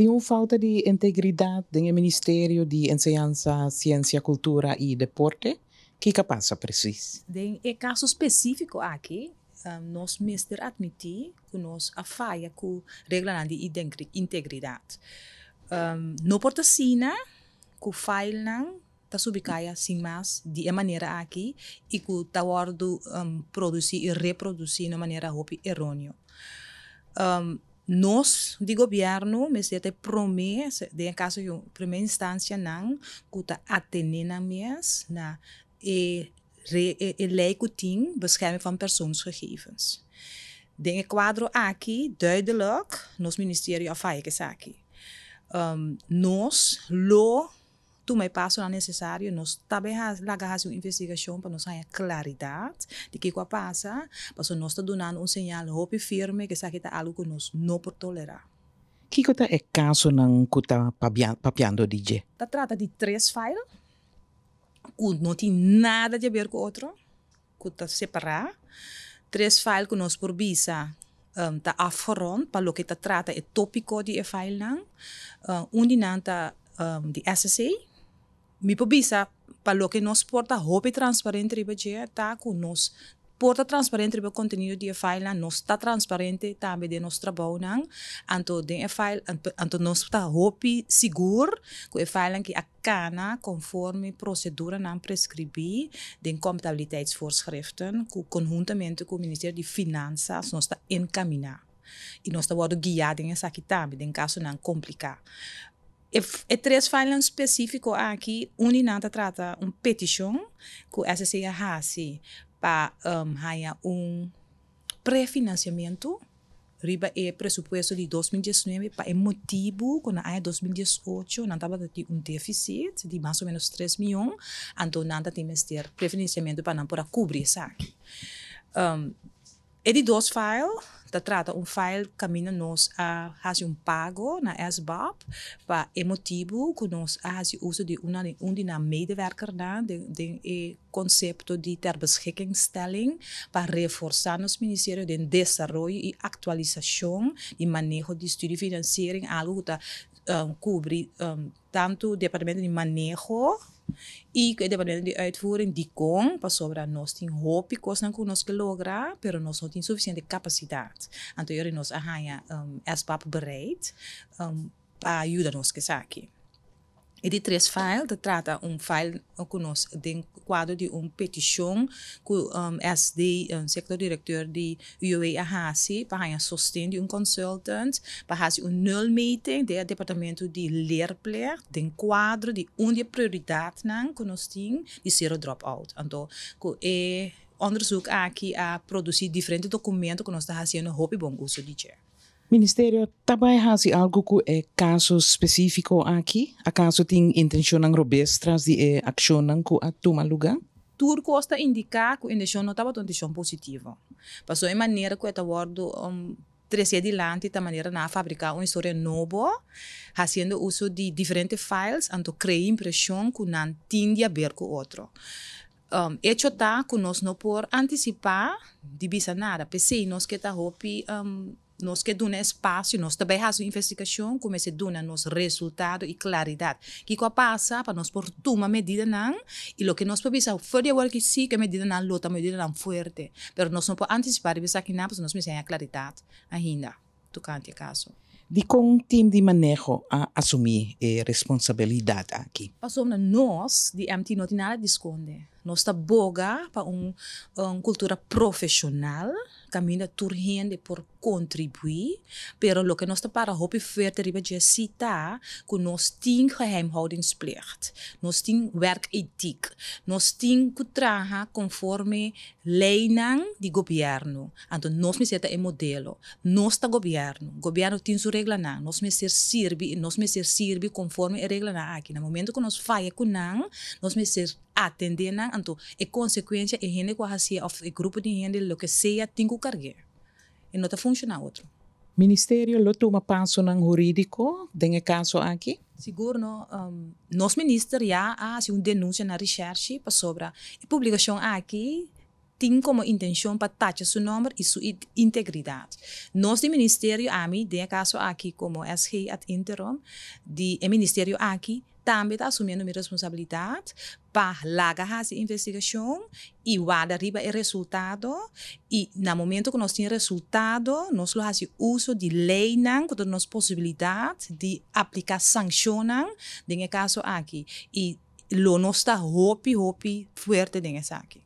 Tem falta de integridade no Ministério de Enseñanza, Ciência, Cultura e Deporte? Que passa precis? Em caso específico aqui, nós mesmos admitir que nós a falha com regra de integridade. Não pode ser que o falha não está subicaya sem mais de maneira aqui e que está ordo produzir e reproduzir de maneira errônea. Nós, de governo, mas até promessa, em caso de primeira instância, não, que está atendendo mesmo na lei que tem bescherming van persoonsgegevens. De quadro aqui, duidelijk, nos Ministério of Veiligheid aqui. Nós, tu me passo necessário, nós também fazemos uma investigação para nós ter claridade de que passa, para nós estar dando sinal hope firme que isso é algo que nós não podemos tolerar. Que é caso não que está papiando DJ? Se trata de 3 files, que não tem nada a ver com o outro, que está separado. 3 files que nós por visa está afront para o que trata é tópico de file não, onde não está de SSA. Mi pobisa para o que nós porta hope transparente riba je tá com nós porta transparente riba conteúdo de file nós está transparente também de nosso trabalho não anto de file anto nós está hope seguro que file que a cana conforme procedura não prescrever de contabiliteitsvoorschriften que conjuntamente com o Ministério de Finanças nós está encaminhar e nós está sendo guiado nessa aqui também em caso não complicar. É 3 files específicos aqui, onde não trata petição que essa seja assim para pré-financiamento riba presupuesto de 2019 para motivo quando em 2018 não estava de déficit de mais ou menos 3 milhões, então não temos ter pré-financiamento para não poder cobrir isso aqui. De 2 files, trata file caminha nós a fazer pago na SBAP para motivo que nós fazemos uso de uma medewerker de conceito de ter beschikking para reforçar nosso Ministério de Desenvolvimento e Atualização e Manejo de Estudo Financiering, algo que cobre tanto o Departamento de Manejo e o departamento de uitvoering die kon para sobra nós tem hope coisas que nós que lograr, pero nós não tem suficiente capacidade. Então nós arranha SBAP bereid para ajudar nós que aqui. E de 3 files, trata file que nós tem quadro de petição que é sector diretor de UA Ahasi para sustento de consultant para fazer nul meeting do departamento de leerplicht tem quadro de onde prioridade que nós tem de zero dropout. Então, que onderzoek aqui a produzir diferentes documentos que nós está fazendo hope bom uso de dia. Ministério também faz algo que é caso específico aqui? Acaso tem intenção robustas de ação que a tomar lugar? Tudo costa indicar que a intenção não estava uma intenção positiva. Passou em maneira que está word trazer adiante da maneira na fabricar uma história nova, fazendo uso de diferentes files, então criar impressão que não tem a ver com o outro. Hecho tá que nós não por antecipar de bisa nada, pensei nós que está hopi nós que damos espaço, nós também fazemos investigação, como se dá nos resultados e claridade. Que passa para nós por tomar medida não, e o que nós precisamos fazer agora que sim, que medida não lota, medida não forte, mas nós não podemos antecipar e pensar que não, porque nós precisamos claridade ainda, tocante caso. De com o time de manejo a assumir a responsabilidade aqui? Passou nós, de MT, não tem nada a esconder. Nós estamos boga para cultura profissional, caminho turgente por contribuir, pero lo que nós está para hope verder riba de citar que nós temos geheimhoudingsplicht, nós temos werkethiek, nós temos que trabalhar conforme leiding de governo. Então nós me seta modelo, nós está governo tem sua regra não, nós me ser serve conforme a regra não aqui. No momento que nós falha com não, nós me ser atender não, então a consequência é gente que fazia of o grupo de gente lo que seja tem que carregar. E não está funcionando outro. Ministério lo toma passo não jurídico tem caso aqui? Seguro nosso ministério já faz uma denúncia na recherche para sobre a publicação aqui tem como intenção para taxar seu nome e sua integridade. Nós do Ministério AMI, de caso aqui como SG ad interim, o Ministério aqui também está assumindo minha responsabilidade para largar essa investigação e guardar arriba o resultado. E no momento que nós temos resultado, nós fazemos uso de lei, com nós possibilidade de aplicar sanções, no caso aqui. E nós está hopi forte nessa aqui.